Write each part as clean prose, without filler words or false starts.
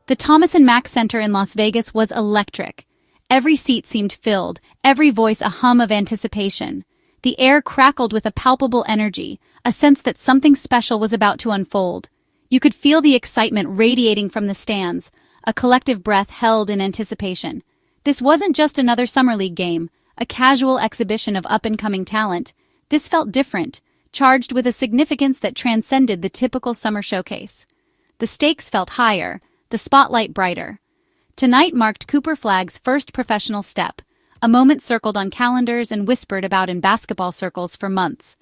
The Thomas and Mack Center in Las Vegas was electric. Every seat seemed filled, every voice a hum of anticipation. The air crackled with a palpable energy, a sense that something special was about to unfold. You could feel the excitement radiating from the stands, a collective breath held in anticipation. This wasn't just another Summer League game, a casual exhibition of up-and-coming talent. This felt different, charged with a significance that transcended the typical summer showcase. The stakes felt higher, the spotlight brighter. Tonight marked cooperflagg's first professional step, a moment circled on calendars and whispered about in basketball circles for months.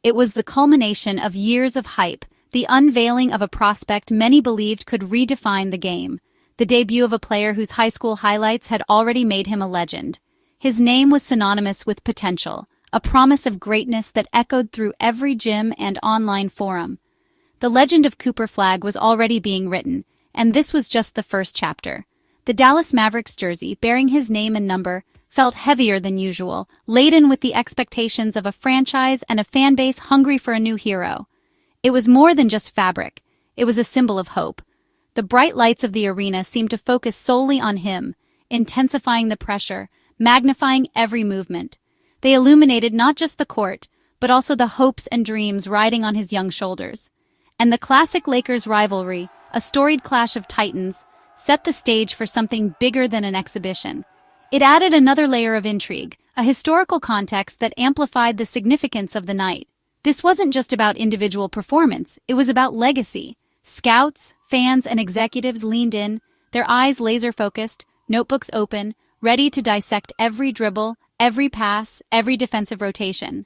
It was the culmination of years of hype, the unveiling of a prospect many believed could redefine the game, the debut of a player whose high school highlights had already made him a legend. His name was synonymous with potential, a promise of greatness that echoed through every gym and online forum. The legend of cooperflagg was already being written, and this was just the first chapter. The Dallas Mavericks jersey, bearing his name and number, felt heavier than usual, laden with the expectations of a franchise and a fan base hungry for a new hero. It was more than just fabric. It was a symbol of hope. The bright lights of the arena seemed to focus solely on him, intensifying the pressure, magnifying every movement. They illuminated not just the court, but also the hopes and dreams riding on his young shoulders. And the classic Lakers rivalry, a storied clash of titans, set the stage for something bigger than an exhibition. It added another layer of intrigue, a historical context that amplified the significance of the night. This wasn't just about individual performance, it was about legacy. Scouts, fans, and executives leaned in, their eyes laser-focused, notebooks open, ready to dissect every dribble, every pass, every defensive rotation.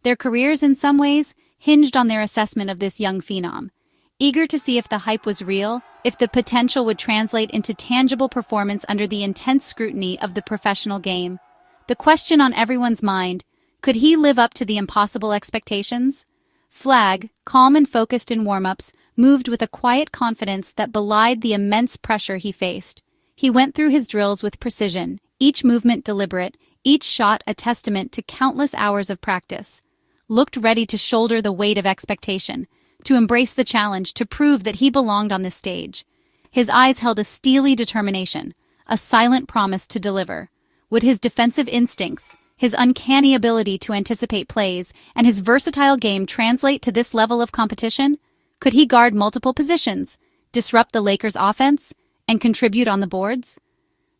Their careers, in some ways, hinged on their assessment of this young phenom. Eager to see if the hype was real, if the potential would translate into tangible performance under the intense scrutiny of the professional game. The question on everyone's mind, could he live up to the impossible expectations? Flagg, calm and focused in warm-ups, moved with a quiet confidence that belied the immense pressure he faced. He went through his drills with precision, each movement deliberate, each shot a testament to countless hours of practice. Looked ready to shoulder the weight of expectation, to embrace the challenge, to prove that he belonged on this stage. His eyes held a steely determination, a silent promise to deliver. Would his defensive instincts, his uncanny ability to anticipate plays, and his versatile game translate to this level of competition? Could he guard multiple positions, disrupt the Lakers' offense, and contribute on the boards?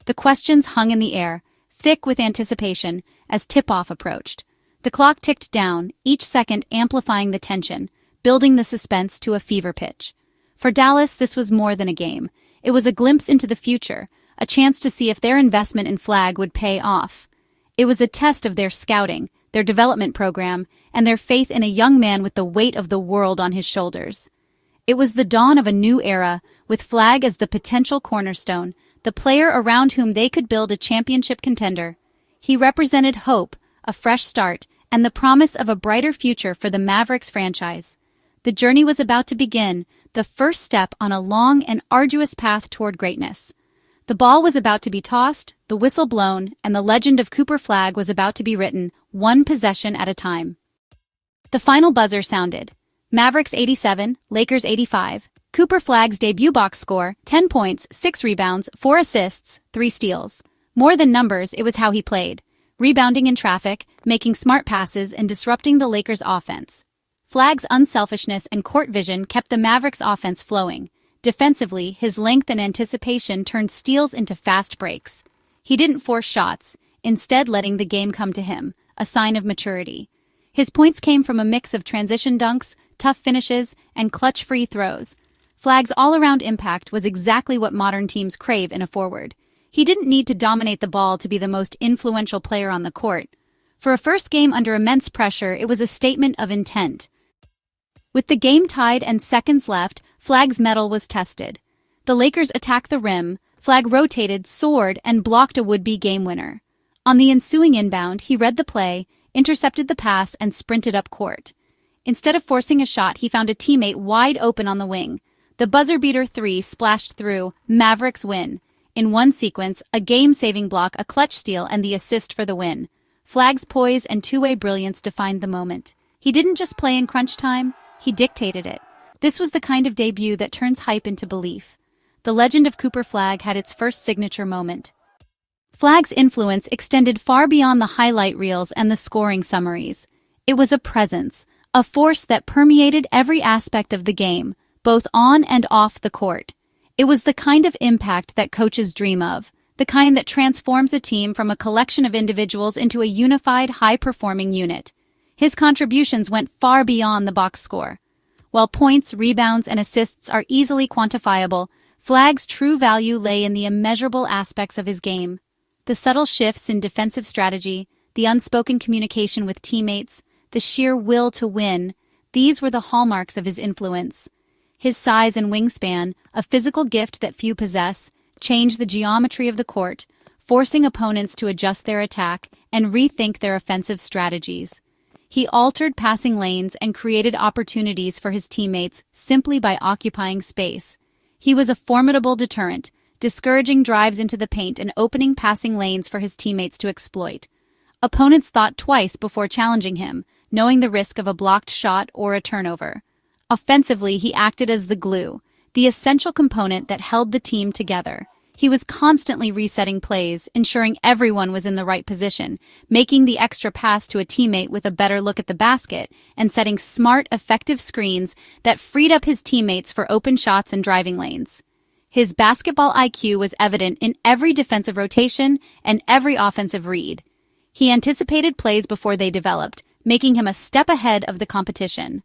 The questions hung in the air, thick with anticipation, as tip-off approached. The clock ticked down, each second amplifying the tension, building the suspense to a fever pitch. For Dallas, this was more than a game. It was a glimpse into the future, a chance to see if their investment in Flagg would pay off. It was a test of their scouting, their development program, and their faith in a young man with the weight of the world on his shoulders. It was the dawn of a new era, with Flagg as the potential cornerstone, the player around whom they could build a championship contender. He represented hope, a fresh start, and the promise of a brighter future for the Mavericks franchise. The journey was about to begin, the first step on a long and arduous path toward greatness. The ball was about to be tossed, the whistle blown, and the legend of cooperflagg was about to be written, one possession at a time. The final buzzer sounded. Mavericks 87, Lakers 85. Cooperflagg's debut box score, 10 points, 6 rebounds, 4 assists, 3 steals. More than numbers, it was how he played. Rebounding in traffic, making smart passes, and disrupting the Lakers' offense. Flagg's unselfishness and court vision kept the Mavericks' offense flowing. Defensively, his length and anticipation turned steals into fast breaks. He didn't force shots, instead letting the game come to him, a sign of maturity. His points came from a mix of transition dunks, tough finishes, and clutch free throws. Flagg's all-around impact was exactly what modern teams crave in a forward. He didn't need to dominate the ball to be the most influential player on the court. For a first game under immense pressure, it was a statement of intent. With the game tied and seconds left, Flagg's mettle was tested. The Lakers attacked the rim, Flagg rotated, soared, and blocked a would-be game winner. On the ensuing inbound, he read the play, intercepted the pass, and sprinted up court. Instead of forcing a shot, he found a teammate wide open on the wing. The buzzer-beater three splashed through. Mavericks win. In one sequence, a game-saving block, a clutch steal, and the assist for the win. Flagg's poise and two-way brilliance defined the moment. He didn't just play in crunch time, he dictated it. This was the kind of debut that turns hype into belief. the legend of cooperflagg had its first signature moment. Flagg's influence extended far beyond the highlight reels and the scoring summaries. It was a presence, a force that permeated every aspect of the game, both on and off the court. It was the kind of impact that coaches dream of, the kind that transforms a team from a collection of individuals into a unified, high-performing unit. His contributions went far beyond the box score. While points, rebounds, and assists are easily quantifiable, Flagg's true value lay in the immeasurable aspects of his game. The subtle shifts in defensive strategy, the unspoken communication with teammates, the sheer will to win, these were the hallmarks of his influence. His size and wingspan, a physical gift that few possess, changed the geometry of the court, forcing opponents to adjust their attack and rethink their offensive strategies. He altered passing lanes and created opportunities for his teammates simply by occupying space. He was a formidable deterrent, discouraging drives into the paint and opening passing lanes for his teammates to exploit. Opponents thought twice before challenging him, knowing the risk of a blocked shot or a turnover. Offensively, he acted as the glue, the essential component that held the team together. He was constantly resetting plays, ensuring everyone was in the right position, making the extra pass to a teammate with a better look at the basket, and setting smart, effective screens that freed up his teammates for open shots and driving lanes. His basketball IQ was evident in every defensive rotation and every offensive read. He anticipated plays before they developed, making him a step ahead of the competition.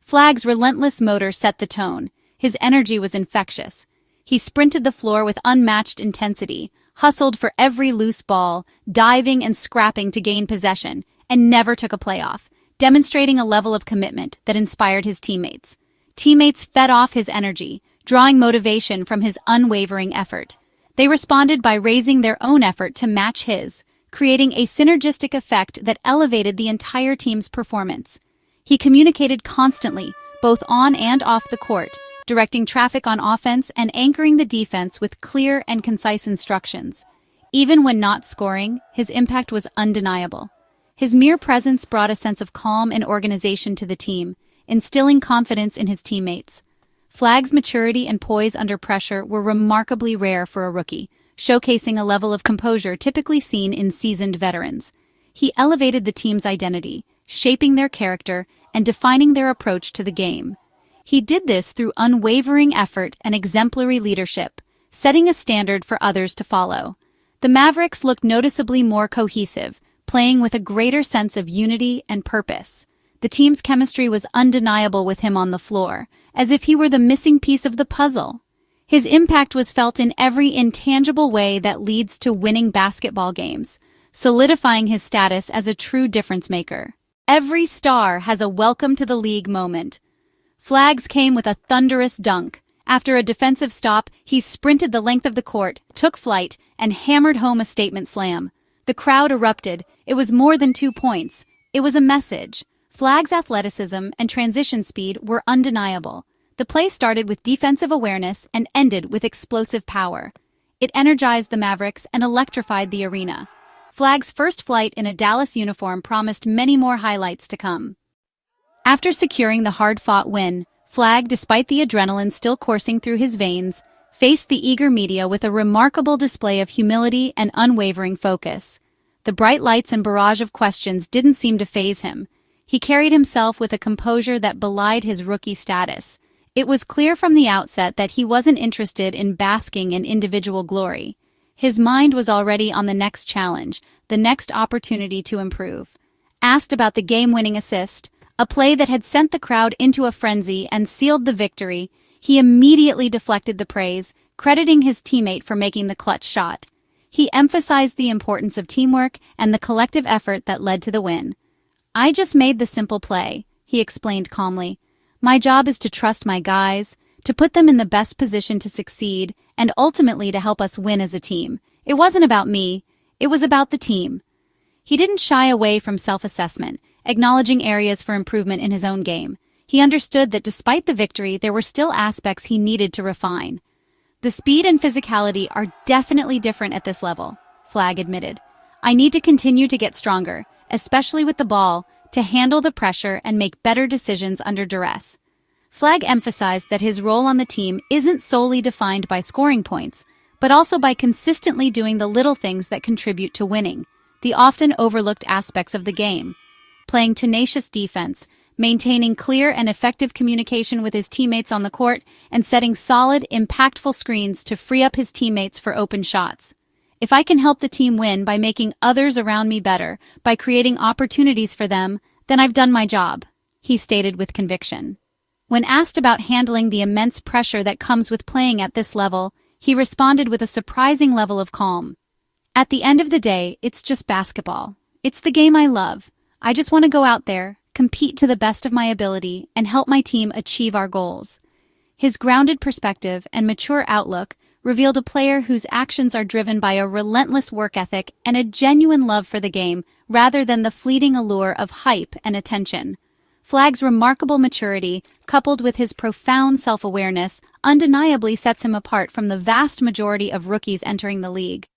Flagg's relentless motor set the tone. His energy was infectious. He sprinted the floor with unmatched intensity, hustled for every loose ball, diving and scrapping to gain possession, and never took a play off, demonstrating a level of commitment that inspired his teammates. Teammates fed off his energy, drawing motivation from his unwavering effort. They responded by raising their own effort to match his, creating a synergistic effect that elevated the entire team's performance. He communicated constantly, both on and off the court, directing traffic on offense and anchoring the defense with clear and concise instructions. Even when not scoring, his impact was undeniable. His mere presence brought a sense of calm and organization to the team, instilling confidence in his teammates. Flagg's maturity and poise under pressure were remarkably rare for a rookie, showcasing a level of composure typically seen in seasoned veterans. He elevated the team's identity, shaping their character and defining their approach to the game. He did this through unwavering effort and exemplary leadership, setting a standard for others to follow. The Mavericks looked noticeably more cohesive, playing with a greater sense of unity and purpose. The team's chemistry was undeniable with him on the floor, as if he were the missing piece of the puzzle. His impact was felt in every intangible way that leads to winning basketball games, solidifying his status as a true difference-maker. Every star has a welcome to the league moment. Flagg's came with a thunderous dunk. After a defensive stop, he sprinted the length of the court, took flight, and hammered home a statement slam. The crowd erupted. It was more than 2 points. It was a message. Flagg's athleticism and transition speed were undeniable. The play started with defensive awareness and ended with explosive power. It energized the Mavericks and electrified the arena. Flagg's first flight in a Dallas uniform promised many more highlights to come. After securing the hard-fought win, Flagg, despite the adrenaline still coursing through his veins, faced the eager media with a remarkable display of humility and unwavering focus. The bright lights and barrage of questions didn't seem to faze him. He carried himself with a composure that belied his rookie status. It was clear from the outset that he wasn't interested in basking in individual glory. His mind was already on the next challenge, the next opportunity to improve. Asked about the game-winning assist, a play that had sent the crowd into a frenzy and sealed the victory, he immediately deflected the praise, crediting his teammate for making the clutch shot. He emphasized the importance of teamwork and the collective effort that led to the win. "I just made the simple play," he explained calmly. "My job is to trust my guys, to put them in the best position to succeed, and ultimately to help us win as a team. It wasn't about me, it was about the team." He didn't shy away from self-assessment, acknowledging areas for improvement in his own game. He understood that despite the victory, there were still aspects he needed to refine. "The speed and physicality are definitely different at this level," Flagg admitted. "I need to continue to get stronger, especially with the ball, to handle the pressure and make better decisions under duress." Flagg emphasized that his role on the team isn't solely defined by scoring points, but also by consistently doing the little things that contribute to winning, the often overlooked aspects of the game. Playing tenacious defense, maintaining clear and effective communication with his teammates on the court, and setting solid, impactful screens to free up his teammates for open shots. If I can help the team win by making others around me better, by creating opportunities for them, then I've done my job, he stated with conviction. When asked about handling the immense pressure that comes with playing at this level, he responded with a surprising level of calm. At the end of the day, it's just basketball. It's the game I love. I just want to go out there, compete to the best of my ability, and help my team achieve our goals. His grounded perspective and mature outlook revealed a player whose actions are driven by a relentless work ethic and a genuine love for the game rather than the fleeting allure of hype and attention. Flagg's remarkable maturity, coupled with his profound self-awareness, undeniably sets him apart from the vast majority of rookies entering the league.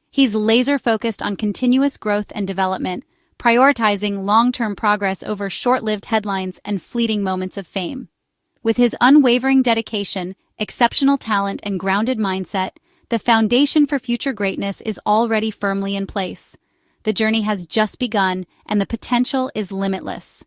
He's laser-focused on continuous growth and development, prioritizing long-term progress over short-lived headlines and fleeting moments of fame. With his unwavering dedication, exceptional talent, and grounded mindset, the foundation for future greatness is already firmly in place. The journey has just begun, and the potential is limitless.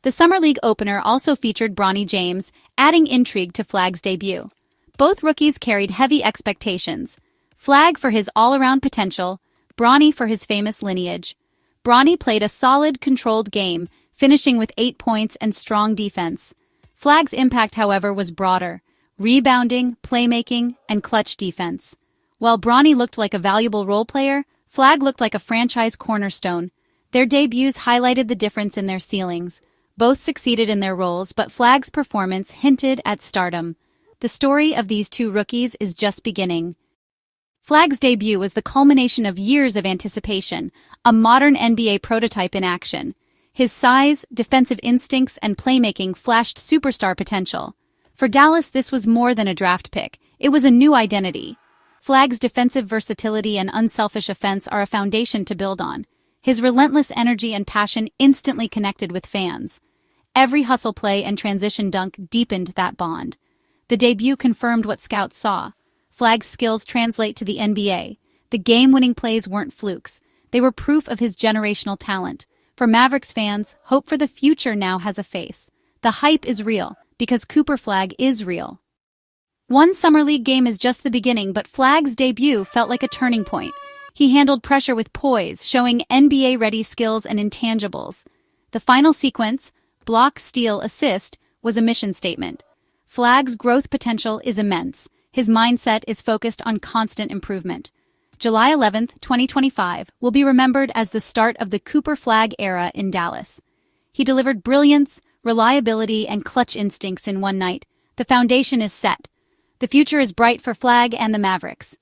The Summer League opener also featured Bronny James, adding intrigue to Flagg's debut. Both rookies carried heavy expectations. Flagg for his all-around potential, Bronny for his famous lineage. Bronny played a solid, controlled game, finishing with 8 points and strong defense. Flagg's impact, however, was broader: rebounding, playmaking, and clutch defense. While Bronny looked like a valuable role player, Flagg looked like a franchise cornerstone. Their debuts highlighted the difference in their ceilings. Both succeeded in their roles, but Flagg's performance hinted at stardom. The story of these two rookies is just beginning. Flagg's debut was the culmination of years of anticipation, a modern NBA prototype in action. His size, defensive instincts, and playmaking flashed superstar potential. For Dallas, this was more than a draft pick. It was a new identity. Flagg's defensive versatility and unselfish offense are a foundation to build on. His relentless energy and passion instantly connected with fans. Every hustle play and transition dunk deepened that bond. The debut confirmed what scouts saw. Flagg's skills translate to the NBA. The game-winning plays weren't flukes. They were proof of his generational talent. For Mavericks fans, hope for the future now has a face. The hype is real, because cooperflagg is real. One Summer League game is just the beginning, but Flagg's debut felt like a turning point. He handled pressure with poise, showing NBA-ready skills and intangibles. The final sequence, block, steal, assist, was a mission statement. Flagg's growth potential is immense. His mindset is focused on constant improvement. July 11, 2025, will be remembered as the start of the cooperflagg era in Dallas. He delivered brilliance, reliability, and clutch instincts in one night. The foundation is set. The future is bright for Flagg and the Mavericks.